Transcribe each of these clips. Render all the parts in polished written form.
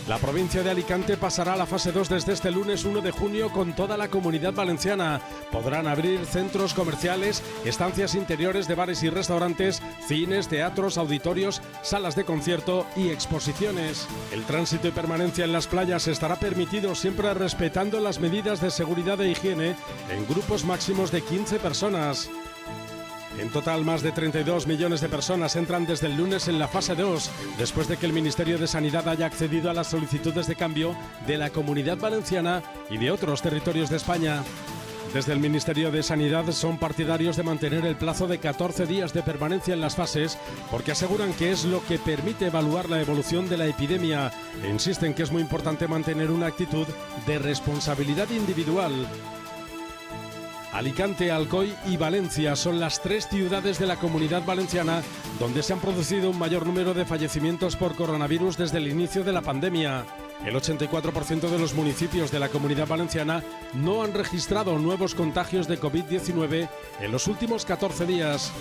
La provincia de Alicante pasará a la fase 2 desde este lunes 1 de junio con toda la Comunidad Valenciana. Podrán abrir centros comerciales, estancias interiores de bares y restaurantes, cines, teatros, auditorios, salas de concierto y exposiciones. El tránsito y permanencia en las playas estará permitido siempre respetando las medidas de seguridad e higiene en grupos máximos de 15 personas. En total, más de 32 millones de personas entran desde el lunes en la fase 2, después de que el Ministerio de Sanidad haya accedido a las solicitudes de cambio de la Comunidad Valenciana y de otros territorios de España. Desde el Ministerio de Sanidad son partidarios de mantener el plazo de 14 días de permanencia en las fases, porque aseguran que es lo que permite evaluar la evolución de la epidemia e insisten que es muy importante mantener una actitud de responsabilidad individual. Alicante, Alcoy y Valencia son las tres ciudades de la Comunidad Valenciana donde se han producido un mayor número de fallecimientos por coronavirus desde el inicio de la pandemia. El 84% de los municipios de la Comunidad Valenciana no han registrado nuevos contagios de COVID-19 en los últimos 14 días.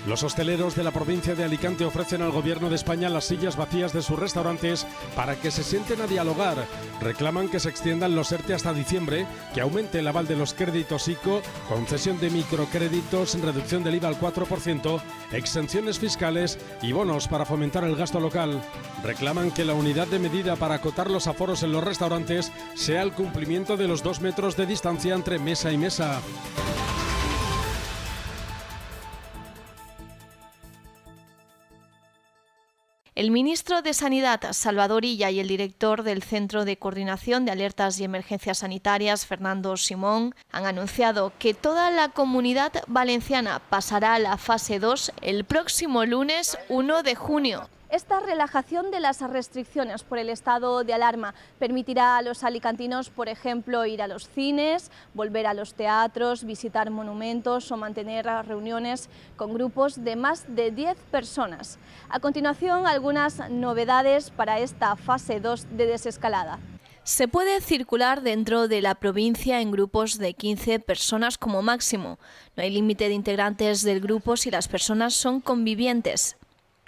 Los hosteleros de la provincia de Alicante ofrecen al Gobierno de España las sillas vacías de sus restaurantes para que se sienten a dialogar. Reclaman que se extiendan los ERTE hasta diciembre, que aumente el aval de los créditos ICO, concesión de microcréditos, reducción del IVA al 4%, exenciones fiscales y bonos para fomentar el gasto local. Reclaman que la unidad de medida para acotar los aforos en los restaurantes sea el cumplimiento de los 2 metros de distancia entre mesa y mesa. El ministro de Sanidad, Salvador Illa, y el director del Centro de Coordinación de Alertas y Emergencias Sanitarias, Fernando Simón, han anunciado que toda la Comunidad Valenciana pasará a la fase 2 el próximo lunes 1 de junio. Esta relajación de las restricciones por el estado de alarma permitirá a los alicantinos, por ejemplo, ir a los cines, volver a los teatros, visitar monumentos o mantener reuniones con grupos de más de 10 personas. A continuación, algunas novedades para esta fase 2 de desescalada. Se puede circular dentro de la provincia en grupos de 15 personas como máximo. No hay límite de integrantes del grupo si las personas son convivientes.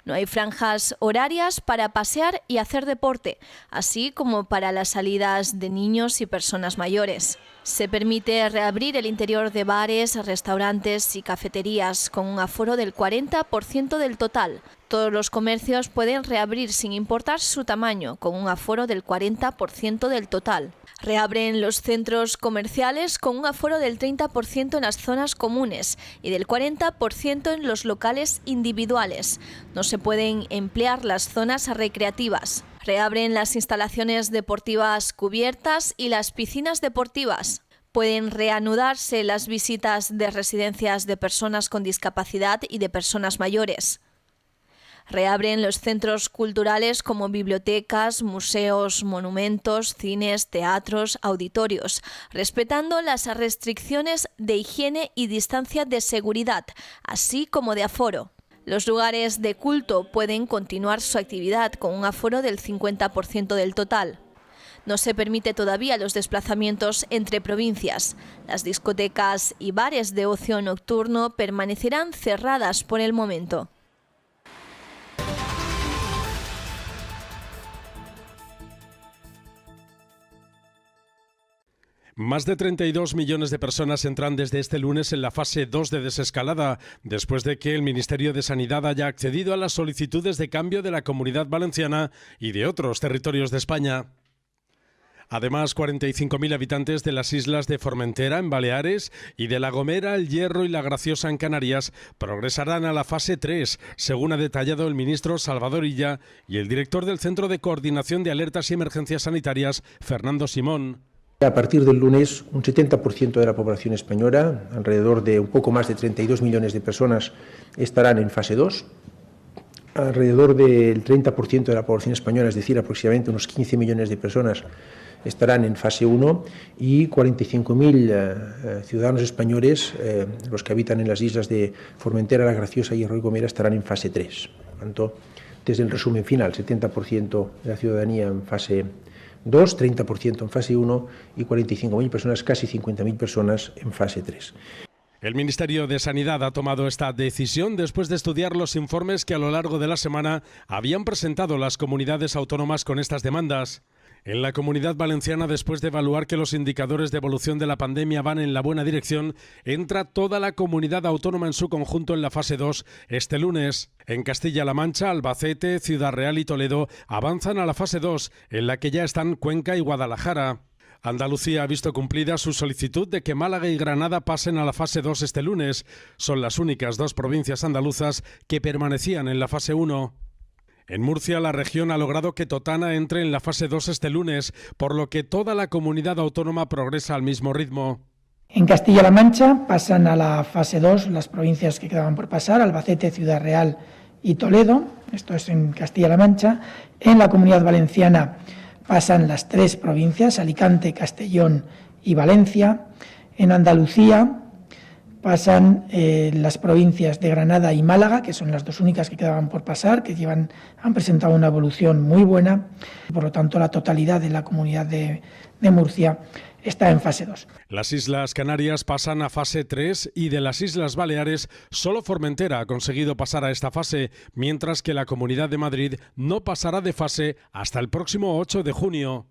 No hay franjas horarias para pasear y hacer deporte, así como para las salidas de niños y personas mayores. Se permite reabrir el interior de bares, restaurantes y cafeterías con un aforo del 40% del total. Todos los comercios pueden reabrir sin importar su tamaño, con un aforo del 40% del total. Reabren los centros comerciales con un aforo del 30% en las zonas comunes y del 40% en los locales individuales. No se pueden emplear las zonas recreativas. Reabren las instalaciones deportivas cubiertas y las piscinas deportivas. Pueden reanudarse las visitas de residencias de personas con discapacidad y de personas mayores. Reabren los centros culturales como bibliotecas, museos, monumentos, cines, teatros, auditorios, respetando las restricciones de higiene y distancia de seguridad, así como de aforo. Los lugares de culto pueden continuar su actividad con un aforo del 50% del total. No se permite todavía los desplazamientos entre provincias. Las discotecas y bares de ocio nocturno permanecerán cerradas por el momento. Más de 32 millones de personas entran desde este lunes en la fase 2 de desescalada, después de que el Ministerio de Sanidad haya accedido a las solicitudes de cambio de la Comunidad Valenciana y de otros territorios de España. Además, 45.000 habitantes de las islas de Formentera, en Baleares, y de La Gomera, El Hierro y La Graciosa, en Canarias, progresarán a la fase 3, según ha detallado el ministro Salvador Illa y el director del Centro de Coordinación de Alertas y Emergencias Sanitarias, Fernando Simón. A partir del lunes, un 70% de la población española, alrededor de un poco más de 32 millones de personas, estarán en fase 2. Alrededor del 30% de la población española, es decir, aproximadamente unos 15 millones de personas, estarán en fase 1 y 45.000 ciudadanos españoles, los que habitan en las islas de Formentera, La Graciosa y Hierro y Gomera, estarán en fase 3. Por tanto, desde el resumen final, 70% de la ciudadanía en fase 2, 30% en fase 1 y 45.000 personas, casi 50.000 personas en fase 3. El Ministerio de Sanidad ha tomado esta decisión después de estudiar los informes que a lo largo de la semana habían presentado las comunidades autónomas con estas demandas. En la Comunidad Valenciana, después de evaluar que los indicadores de evolución de la pandemia van en la buena dirección, entra toda la comunidad autónoma en su conjunto en la fase 2 este lunes. En Castilla-La Mancha, Albacete, Ciudad Real y Toledo avanzan a la fase 2, en la que ya están Cuenca y Guadalajara. Andalucía ha visto cumplida su solicitud de que Málaga y Granada pasen a la fase 2 este lunes. Son las únicas dos provincias andaluzas que permanecían en la fase 1. En Murcia, la región ha logrado que Totana entre en la fase 2 este lunes, por lo que toda la comunidad autónoma progresa al mismo ritmo. En Castilla-La Mancha pasan a la fase 2 las provincias que quedaban por pasar, Albacete, Ciudad Real y Toledo. Esto es en Castilla-La Mancha. En la Comunidad Valenciana pasan las 3 provincias, Alicante, Castellón y Valencia. En Andalucía pasan las provincias de Granada y Málaga, que son las dos únicas que quedaban por pasar, que han presentado una evolución muy buena. Por lo tanto, la totalidad de la comunidad de Murcia está en fase 2. Las Islas Canarias pasan a fase 3 y de las Islas Baleares solo Formentera ha conseguido pasar a esta fase, mientras que la Comunidad de Madrid no pasará de fase hasta el próximo 8 de junio.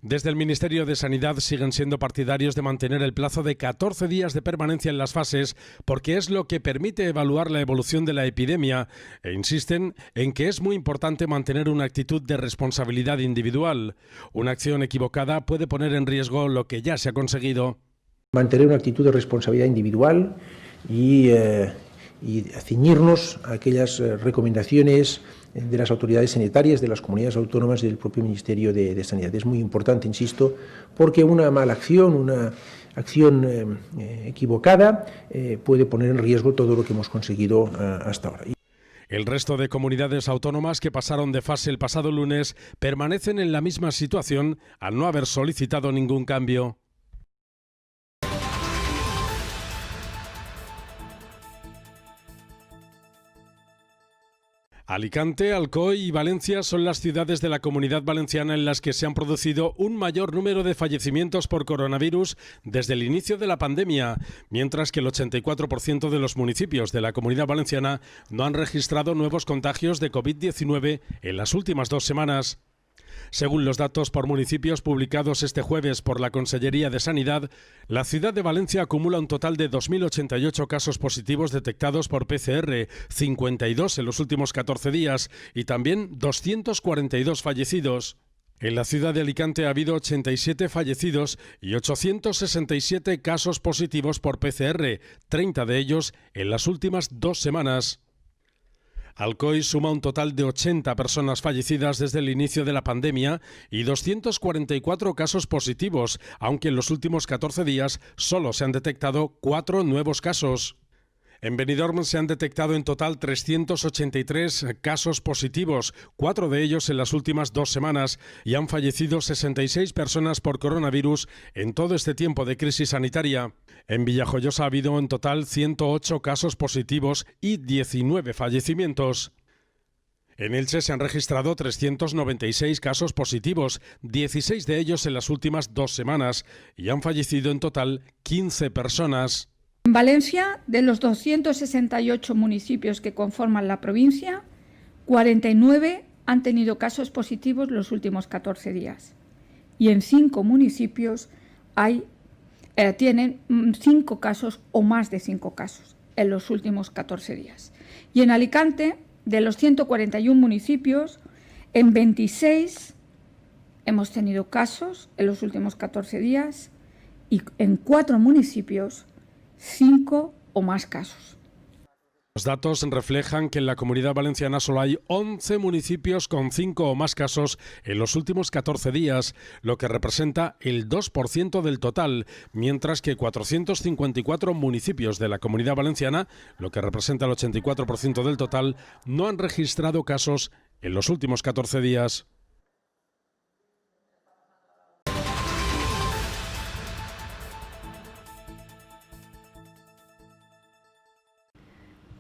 Desde el Ministerio de Sanidad siguen siendo partidarios de mantener el plazo de 14 días de permanencia en las fases porque es lo que permite evaluar la evolución de la epidemia e insisten en que es muy importante mantener una actitud de responsabilidad individual. Una acción equivocada puede poner en riesgo lo que ya se ha conseguido. Mantener una actitud de responsabilidad individual y ceñirnos a aquellas recomendaciones de las autoridades sanitarias, de las comunidades autónomas y del propio Ministerio de Sanidad. Es muy importante, insisto, porque una mala acción, una acción equivocada puede poner en riesgo todo lo que hemos conseguido hasta ahora. El resto de comunidades autónomas que pasaron de fase el pasado lunes permanecen en la misma situación al no haber solicitado ningún cambio. Alicante, Alcoy y Valencia son las ciudades de la Comunidad Valenciana en las que se han producido un mayor número de fallecimientos por coronavirus desde el inicio de la pandemia, mientras que el 84% de los municipios de la Comunidad Valenciana no han registrado nuevos contagios de COVID-19 en las últimas 2 semanas. Según los datos por municipios publicados este jueves por la Consellería de Sanidad, la ciudad de Valencia acumula un total de 2.088 casos positivos detectados por PCR, 52 en los últimos 14 días y también 242 fallecidos. En la ciudad de Alicante ha habido 87 fallecidos y 867 casos positivos por PCR, 30 de ellos en las últimas 2 semanas. Alcoy suma un total de 80 personas fallecidas desde el inicio de la pandemia y 244 casos positivos, aunque en los últimos 14 días solo se han detectado 4 nuevos casos. En Benidorm se han detectado en total 383 casos positivos, 4 de ellos en las últimas 2 semanas, y han fallecido 66 personas por coronavirus en todo este tiempo de crisis sanitaria. En Villajoyosa ha habido en total 108 casos positivos y 19 fallecimientos. En Elche se han registrado 396 casos positivos, 16 de ellos en las últimas 2 semanas, y han fallecido en total 15 personas. En Valencia, de los 268 municipios que conforman la provincia, 49 han tenido casos positivos los últimos 14 días. Y en 5 municipios tienen 5 casos o más de 5 casos en los últimos 14 días. Y en Alicante, de los 141 municipios, en 26 hemos tenido casos en los últimos 14 días y en 4 municipios 5 o más casos. Los datos reflejan que en la Comunidad Valenciana solo hay 11 municipios con 5 o más casos en los últimos 14 días, lo que representa el 2% del total, mientras que 454 municipios de la Comunidad Valenciana, lo que representa el 84% del total, no han registrado casos en los últimos 14 días.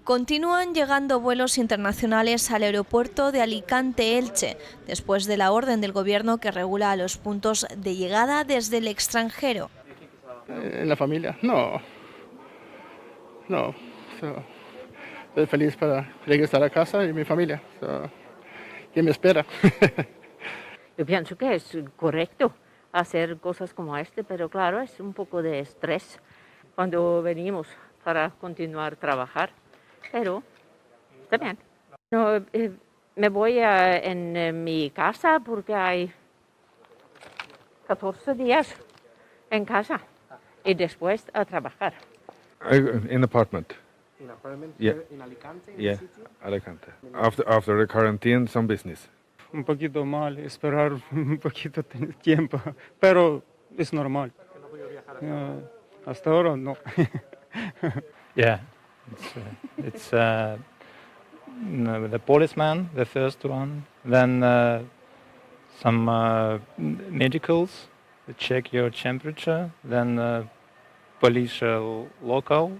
Continúan llegando vuelos internacionales al aeropuerto de Alicante-Elche, después de la orden del Gobierno que regula los puntos de llegada desde el extranjero. ¿En la familia? No. No. Estoy feliz para regresar a casa y mi familia. ¿Quién me espera? Yo pienso que es correcto hacer cosas como pero claro, es un poco de estrés cuando venimos para continuar a trabajar, pero está bien. No, me voy en mi casa porque hay 14 días en casa y después a trabajar. In apartment. In apartment Yeah. here in Alicante? In Yeah, the city? Alicante. After the quarantine, some business. Un poquito mal, esperar un poquito tiempo, pero es normal. ¿No puedo viajar Hasta ahora no. Yeah, it's the policeman, the first one, then some medicals, they check your temperature, then police local.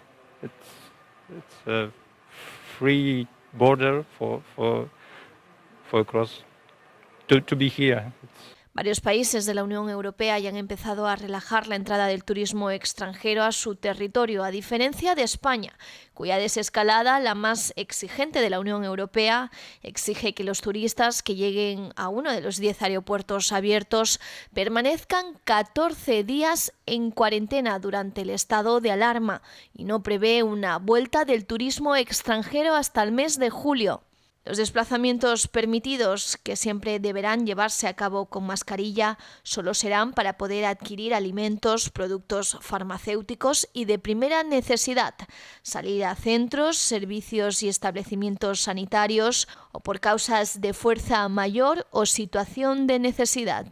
It's a free border for across to be here. Varios países de la Unión Europea ya han empezado a relajar la entrada del turismo extranjero a su territorio, a diferencia de España, cuya desescalada, la más exigente de la Unión Europea, exige que los turistas que lleguen a uno de los 10 aeropuertos abiertos permanezcan 14 días en cuarentena durante el estado de alarma y no prevé una vuelta del turismo extranjero hasta el mes de julio. Los desplazamientos permitidos, que siempre deberán llevarse a cabo con mascarilla, solo serán para poder adquirir alimentos, productos farmacéuticos y de primera necesidad, salir a centros, servicios y establecimientos sanitarios o por causas de fuerza mayor o situación de necesidad.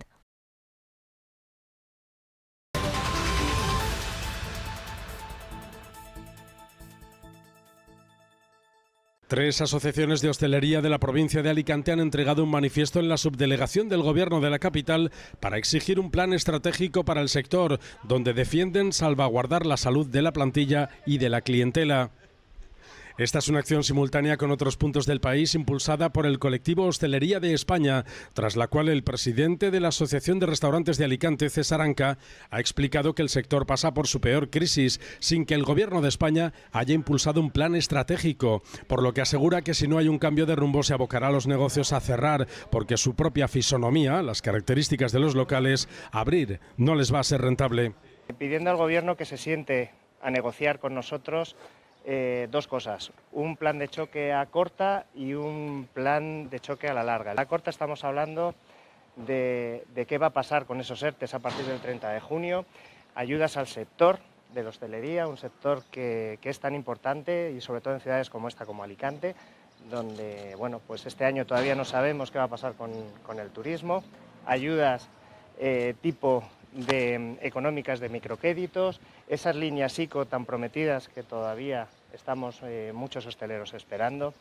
Tres asociaciones de hostelería de la provincia de Alicante han entregado un manifiesto en la subdelegación del Gobierno de la capital para exigir un plan estratégico para el sector, donde defienden salvaguardar la salud de la plantilla y de la clientela. Esta es una acción simultánea con otros puntos del país impulsada por el colectivo Hostelería de España, tras la cual el presidente de la Asociación de Restaurantes de Alicante, César Anca, ha explicado que el sector pasa por su peor crisis sin que el Gobierno de España haya impulsado un plan estratégico, por lo que asegura que si no hay un cambio de rumbo se abocará a los negocios a cerrar, porque su propia fisonomía, las características de los locales, abrir no les va a ser rentable. Pidiendo al Gobierno que se siente a negociar con nosotros dos cosas, un plan de choque a corta y un plan de choque a la larga. A corta estamos hablando de qué va a pasar con esos ERTEs a partir del 30 de junio, ayudas al sector de la hostelería, un sector que es tan importante y sobre todo en ciudades como esta, como Alicante, donde bueno, pues este año todavía no sabemos qué va a pasar con el turismo, ayudas tipo económicas de microcréditos, esas líneas ICO tan prometidas que todavía estamos muchos hosteleros esperando,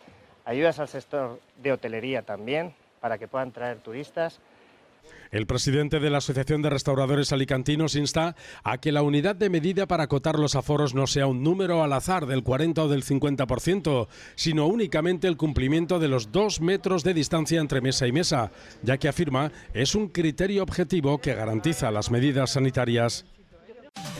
ayudas al sector de hotelería también para que puedan traer turistas. El presidente de la Asociación de Restauradores Alicantinos insta a que la unidad de medida para acotar los aforos no sea un número al azar del 40 o del 50%, sino únicamente el cumplimiento de los 2 metros de distancia entre mesa y mesa, ya que afirma es un criterio objetivo que garantiza las medidas sanitarias.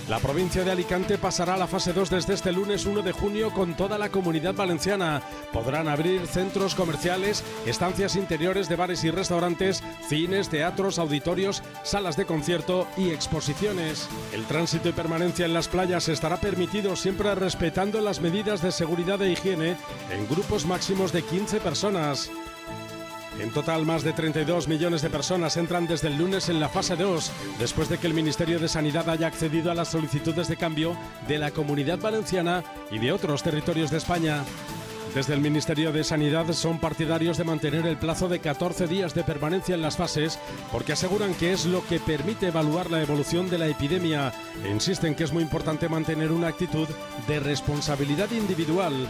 La provincia de Alicante pasará a la fase 2 desde este lunes 1 de junio con toda la Comunidad Valenciana. Podrán abrir centros comerciales, estancias interiores de bares y restaurantes, cines, teatros, auditorios, salas de concierto y exposiciones. El tránsito y permanencia en las playas estará permitido siempre respetando las medidas de seguridad e higiene en grupos máximos de 15 personas. En total, más de 32 millones de personas entran desde el lunes en la fase 2, después de que el Ministerio de Sanidad haya accedido a las solicitudes de cambio de la Comunidad Valenciana y de otros territorios de España. Desde el Ministerio de Sanidad son partidarios de mantener el plazo de 14 días de permanencia en las fases, porque aseguran que es lo que permite evaluar la evolución de la epidemia e insisten que es muy importante mantener una actitud de responsabilidad individual.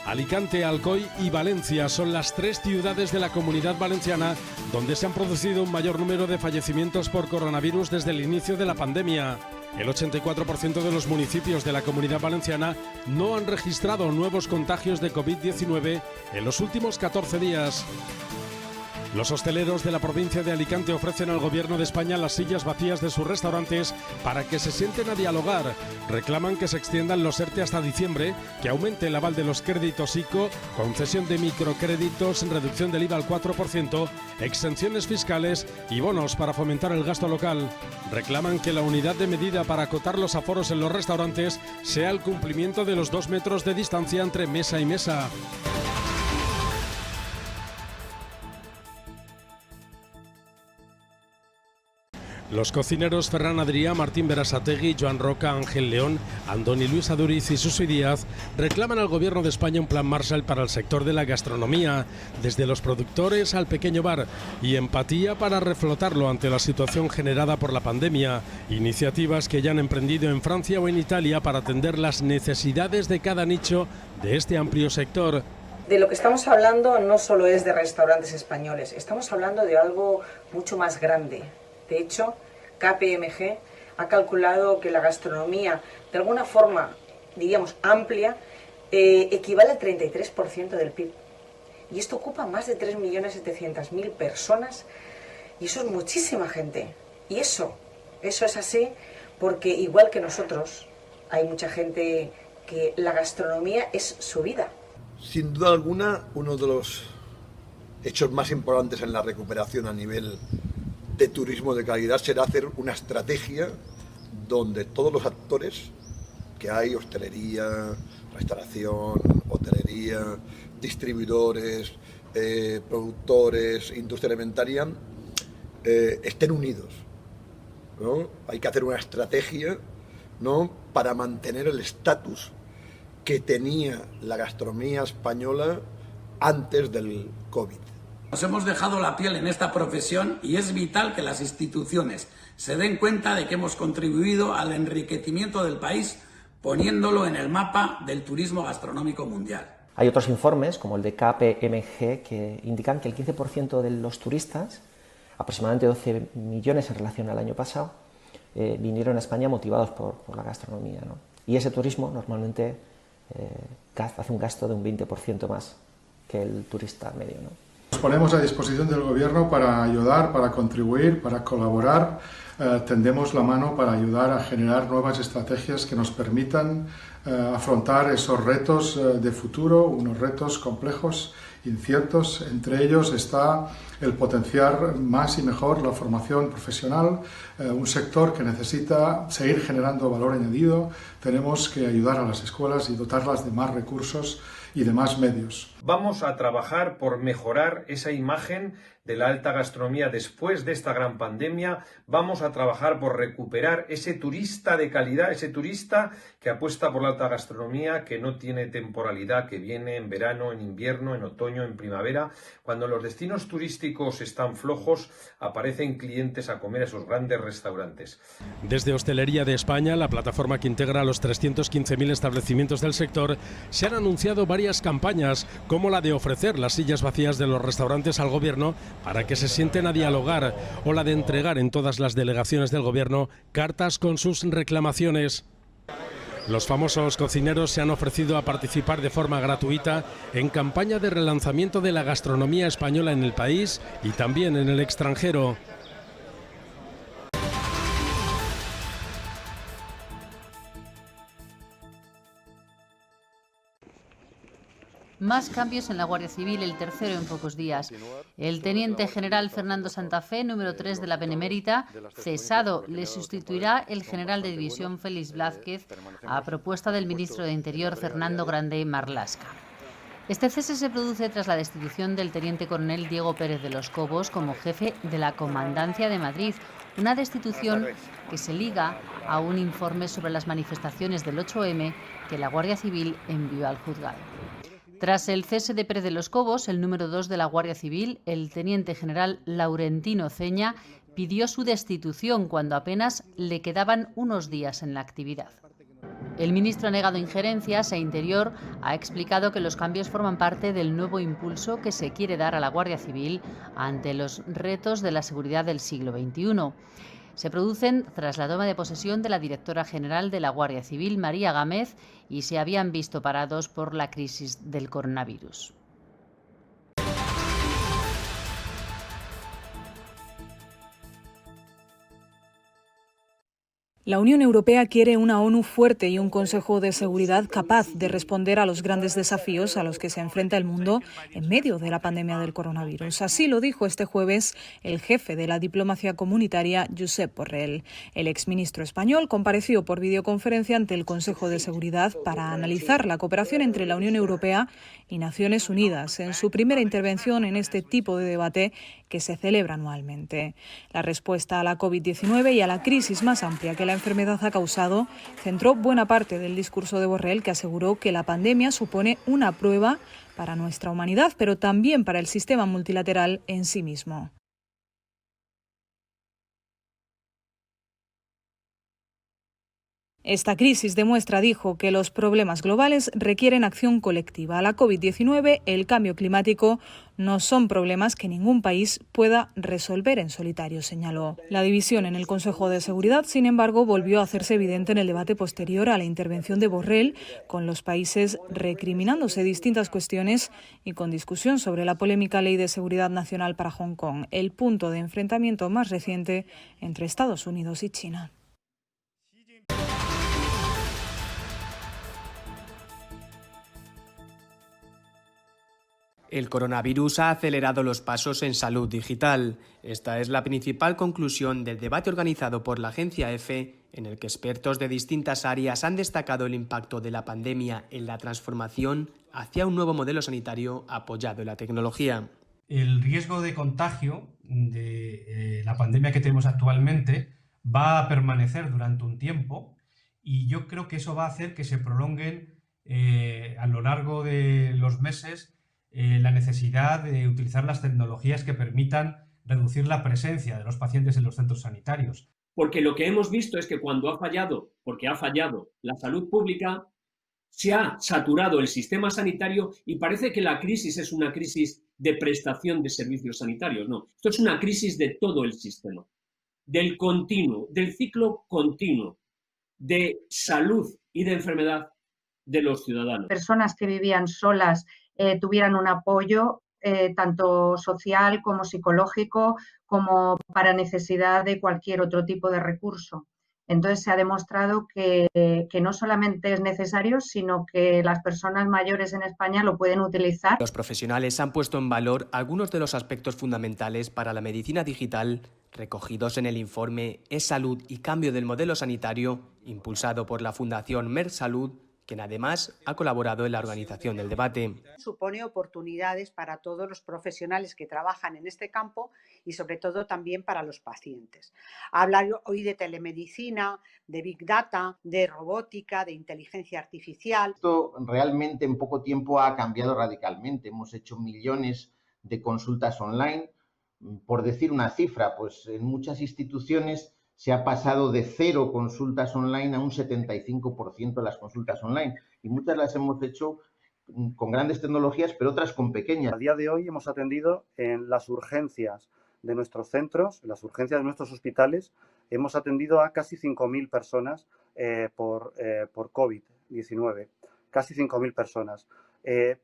Alicante, Alcoy y Valencia son las 3 ciudades de la Comunidad Valenciana donde se han producido un mayor número de fallecimientos por coronavirus desde el inicio de la pandemia. El 84% de los municipios de la Comunidad Valenciana no han registrado nuevos contagios de COVID-19 en los últimos 14 días. Los hosteleros de la provincia de Alicante ofrecen al Gobierno de España las sillas vacías de sus restaurantes para que se sienten a dialogar. Reclaman que se extiendan los ERTE hasta diciembre, que aumente el aval de los créditos ICO, concesión de microcréditos, reducción del IVA al 4%, exenciones fiscales y bonos para fomentar el gasto local. Reclaman que la unidad de medida para acotar los aforos en los restaurantes sea el cumplimiento de los 2 metros de distancia entre mesa y mesa. Los cocineros Ferran Adrià, Martín Berasategui, Joan Roca, Ángel León, Andoni Luis Aduriz y Susi Díaz reclaman al Gobierno de España un plan Marshall para el sector de la gastronomía, desde los productores al pequeño bar, y empatía para reflotarlo ante la situación generada por la pandemia. Iniciativas que ya han emprendido en Francia o en Italia para atender las necesidades de cada nicho de este amplio sector. De lo que estamos hablando no solo es de restaurantes españoles, estamos hablando de algo mucho más grande. De hecho, KPMG ha calculado que la gastronomía, de alguna forma, diríamos amplia, equivale al 33% del PIB. Y esto ocupa más de 3.700.000 personas, y eso es muchísima gente. Y eso es así porque, igual que nosotros, hay mucha gente que la gastronomía es su vida. Sin duda alguna, uno de los hechos más importantes en la recuperación a nivel de turismo de calidad será hacer una estrategia donde todos los actores que hay, hostelería, restauración, hotelería, distribuidores, productores, industria alimentaria, estén unidos, ¿no? Hay que hacer una estrategia, ¿no?, para mantener el estatus que tenía la gastronomía española antes del COVID. Nos hemos dejado la piel en esta profesión y es vital que las instituciones se den cuenta de que hemos contribuido al enriquecimiento del país poniéndolo en el mapa del turismo gastronómico mundial. Hay otros informes, como el de KPMG, que indican que el 15% de los turistas, aproximadamente 12 millones en relación al año pasado, vinieron a España motivados por la gastronomía, ¿no? Y ese turismo normalmente hace un gasto de un 20% más que el turista medio, ¿no? Nos ponemos a disposición del Gobierno para ayudar, para contribuir, para colaborar. Tendemos la mano para ayudar a generar nuevas estrategias que nos permitan afrontar esos retos de futuro, unos retos complejos, inciertos. Entre ellos está el potenciar más y mejor la formación profesional, un sector que necesita seguir generando valor añadido. Tenemos que ayudar a las escuelas y dotarlas de más recursos y de más medios. Vamos a trabajar por mejorar esa imagen de la alta gastronomía después de esta gran pandemia. Vamos a trabajar por recuperar ese turista de calidad, ese turista que apuesta por la alta gastronomía, que no tiene temporalidad, que viene en verano, en invierno, en otoño, en primavera. Cuando los destinos turísticos están flojos, aparecen clientes a comer a esos grandes restaurantes. Desde Hostelería de España, la plataforma que integra a los 315.000 establecimientos del sector, se han anunciado varias campañas, como la de ofrecer las sillas vacías de los restaurantes al Gobierno para que se sienten a dialogar, o la de entregar en todas las delegaciones del Gobierno cartas con sus reclamaciones. Los famosos cocineros se han ofrecido a participar de forma gratuita en campaña de relanzamiento de la gastronomía española en el país y también en el extranjero. Más cambios en la Guardia Civil, el tercero en pocos días. El teniente general Fernando Santa Fe, número 3 de la Benemérita, cesado, le sustituirá el general de división Félix Blázquez a propuesta del ministro de Interior Fernando Grande Marlaska. Este cese se produce tras la destitución del teniente coronel Diego Pérez de los Cobos como jefe de la Comandancia de Madrid, una destitución que se liga a un informe sobre las manifestaciones del 8M que la Guardia Civil envió al juzgado. Tras el cese de Pérez de los Cobos, el número 2 de la Guardia Civil, el teniente general Laurentino Ceña, pidió su destitución cuando apenas le quedaban unos días en la actividad. El ministro ha negado injerencias e Interior ha explicado que los cambios forman parte del nuevo impulso que se quiere dar a la Guardia Civil ante los retos de la seguridad del siglo XXI. Se producen tras la toma de posesión de la directora general de la Guardia Civil, María Gámez, y se habían visto parados por la crisis del coronavirus. La Unión Europea quiere una ONU fuerte y un Consejo de Seguridad capaz de responder a los grandes desafíos a los que se enfrenta el mundo en medio de la pandemia del coronavirus. Así lo dijo este jueves el jefe de la diplomacia comunitaria, Josep Borrell. El exministro español compareció por videoconferencia ante el Consejo de Seguridad para analizar la cooperación entre la Unión Europea y Naciones Unidas en su primera intervención en este tipo de debate que se celebra anualmente. La respuesta a la COVID-19 y a la crisis más amplia que la enfermedad ha causado centró buena parte del discurso de Borrell, que aseguró que la pandemia supone una prueba para nuestra humanidad, pero también para el sistema multilateral en sí mismo. Esta crisis demuestra, dijo, que los problemas globales requieren acción colectiva. La COVID-19, el cambio climático, no son problemas que ningún país pueda resolver en solitario, señaló. La división en el Consejo de Seguridad, sin embargo, volvió a hacerse evidente en el debate posterior a la intervención de Borrell, con los países recriminándose distintas cuestiones y con discusión sobre la polémica Ley de Seguridad Nacional para Hong Kong, el punto de enfrentamiento más reciente entre Estados Unidos y China. El coronavirus ha acelerado los pasos en salud digital. Esta es la principal conclusión del debate organizado por la agencia EFE, en el que expertos de distintas áreas han destacado el impacto de la pandemia en la transformación hacia un nuevo modelo sanitario apoyado en la tecnología. El riesgo de contagio de la pandemia que tenemos actualmente va a permanecer durante un tiempo y yo creo que eso va a hacer que se prolonguen a lo largo de los meses la necesidad de utilizar las tecnologías que permitan reducir la presencia de los pacientes en los centros sanitarios. Porque lo que hemos visto es que cuando porque ha fallado la salud pública, se ha saturado el sistema sanitario y parece que la crisis es una crisis de prestación de servicios sanitarios. No, esto es una crisis de todo el sistema, del continuo, del ciclo continuo de salud y de enfermedad de los ciudadanos. Personas que vivían solas tuvieran un apoyo tanto social como psicológico, como para necesidad de cualquier otro tipo de recurso. Entonces se ha demostrado que no solamente es necesario, sino que las personas mayores en España lo pueden utilizar. Los profesionales han puesto en valor algunos de los aspectos fundamentales para la medicina digital recogidos en el informe E-Salud y cambio del modelo sanitario, impulsado por la Fundación Merck Salud, quien además ha colaborado en la organización del debate. Supone oportunidades para todos los profesionales que trabajan en este campo y sobre todo también para los pacientes. Hablar hoy de telemedicina, de Big Data, de robótica, de inteligencia artificial. Esto realmente en poco tiempo ha cambiado radicalmente. Hemos hecho millones de consultas online. Por decir una cifra, pues en muchas instituciones se ha pasado de 0 consultas online a un 75% de las consultas online. Y muchas las hemos hecho con grandes tecnologías, pero otras con pequeñas. A día de hoy hemos atendido en las urgencias de nuestros centros, en las urgencias de nuestros hospitales, hemos atendido a casi 5.000 personas por COVID-19. Casi 5.000 personas.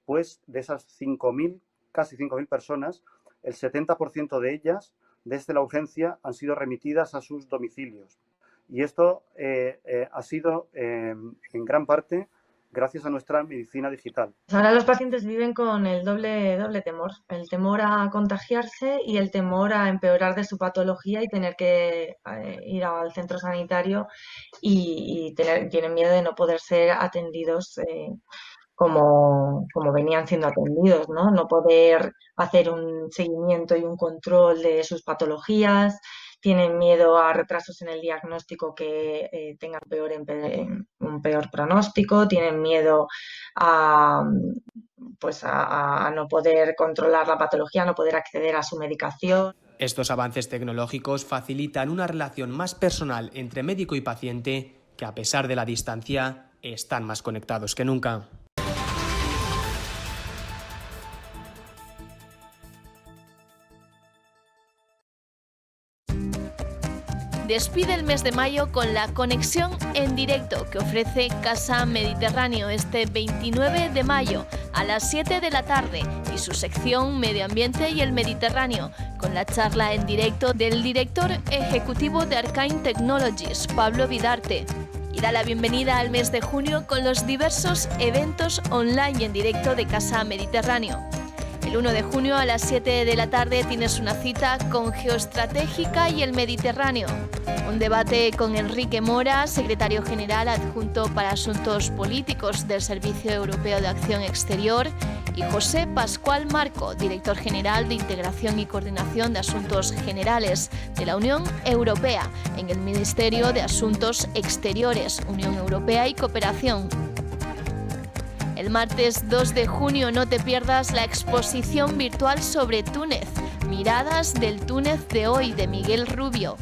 Pues de esas casi 5.000 personas, el 70% de ellas desde la urgencia han sido remitidas a sus domicilios. Y esto ha sido en gran parte gracias a nuestra medicina digital. Ahora los pacientes viven con el doble temor, el temor a contagiarse y el temor a empeorar de su patología y tener que ir al centro sanitario y tienen miedo de no poder ser atendidos como venían siendo atendidos, ¿no? No poder hacer un seguimiento y un control de sus patologías, tienen miedo a retrasos en el diagnóstico que tengan un peor pronóstico, tienen miedo a no poder controlar la patología, a no poder acceder a su medicación. Estos avances tecnológicos facilitan una relación más personal entre médico y paciente que, a pesar de la distancia, están más conectados que nunca. despide el mes de mayo con la conexión en directo que ofrece Casa Mediterráneo este 29 de mayo a las 7 de la tarde y su sección Medio Ambiente y el Mediterráneo, con la charla en directo del director ejecutivo de Arcane Technologies, Pablo Vidarte. Y da la bienvenida al mes de junio con los diversos eventos online y en directo de Casa Mediterráneo. El 1 de junio a las 7 de la tarde tienes una cita con Geoestratégica y el Mediterráneo. Un debate con Enrique Mora, secretario general adjunto para Asuntos Políticos del Servicio Europeo de Acción Exterior, y José Pascual Marco, director general de Integración y Coordinación de Asuntos Generales de la Unión Europea en el Ministerio de Asuntos Exteriores, Unión Europea y Cooperación. El martes 2 de junio no te pierdas la exposición virtual sobre Túnez, Miradas del Túnez de hoy, de Miguel Rubio.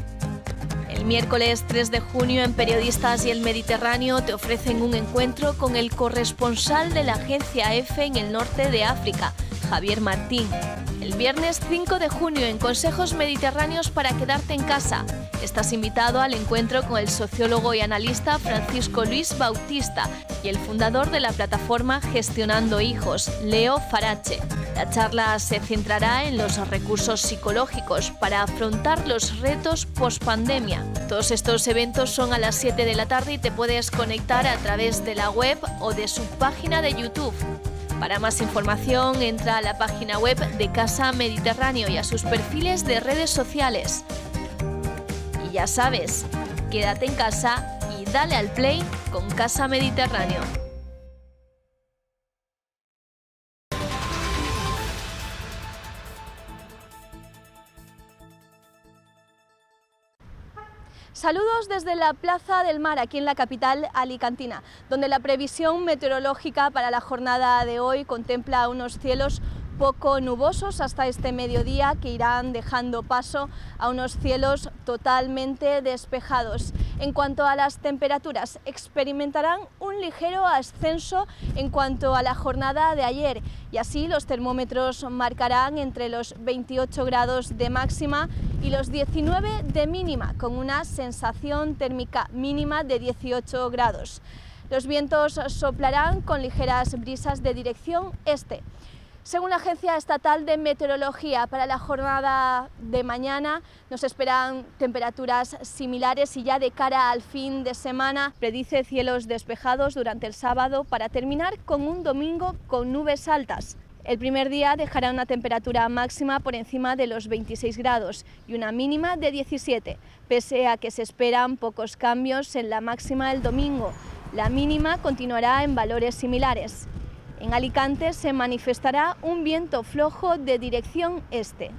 El miércoles 3 de junio en Periodistas y el Mediterráneo te ofrecen un encuentro con el corresponsal de la agencia EFE en el norte de África, Javier Martín. El viernes 5 de junio en Consejos Mediterráneos para quedarte en casa. Estás invitado al encuentro con el sociólogo y analista Francisco Luis Bautista y el fundador de la plataforma Gestionando Hijos, Leo Farache. La charla se centrará en los recursos psicológicos para afrontar los retos post-pandemia. Todos estos eventos son a las 7 de la tarde y te puedes conectar a través de la web o de su página de YouTube. Para más información, entra a la página web de Casa Mediterráneo y a sus perfiles de redes sociales. Y ya sabes, quédate en casa y dale al play con Casa Mediterráneo. Saludos desde la Plaza del Mar, aquí en la capital alicantina, donde la previsión meteorológica para la jornada de hoy contempla unos cielos poco nubosos hasta este mediodía, que irán dejando paso a unos cielos totalmente despejados. En cuanto a las temperaturas, experimentarán un ligero ascenso en cuanto a la jornada de ayer, y así los termómetros marcarán entre los 28 grados de máxima y los 19 de mínima, con una sensación térmica mínima de 18 grados. Los vientos soplarán con ligeras brisas de dirección este. Según la Agencia Estatal de Meteorología, para la jornada de mañana nos esperan temperaturas similares y ya de cara al fin de semana predice cielos despejados durante el sábado para terminar con un domingo con nubes altas. El primer día dejará una temperatura máxima por encima de los 26 grados y una mínima de 17, pese a que se esperan pocos cambios en la máxima el domingo. La mínima continuará en valores similares. En Alicante se manifestará un viento flojo de dirección este.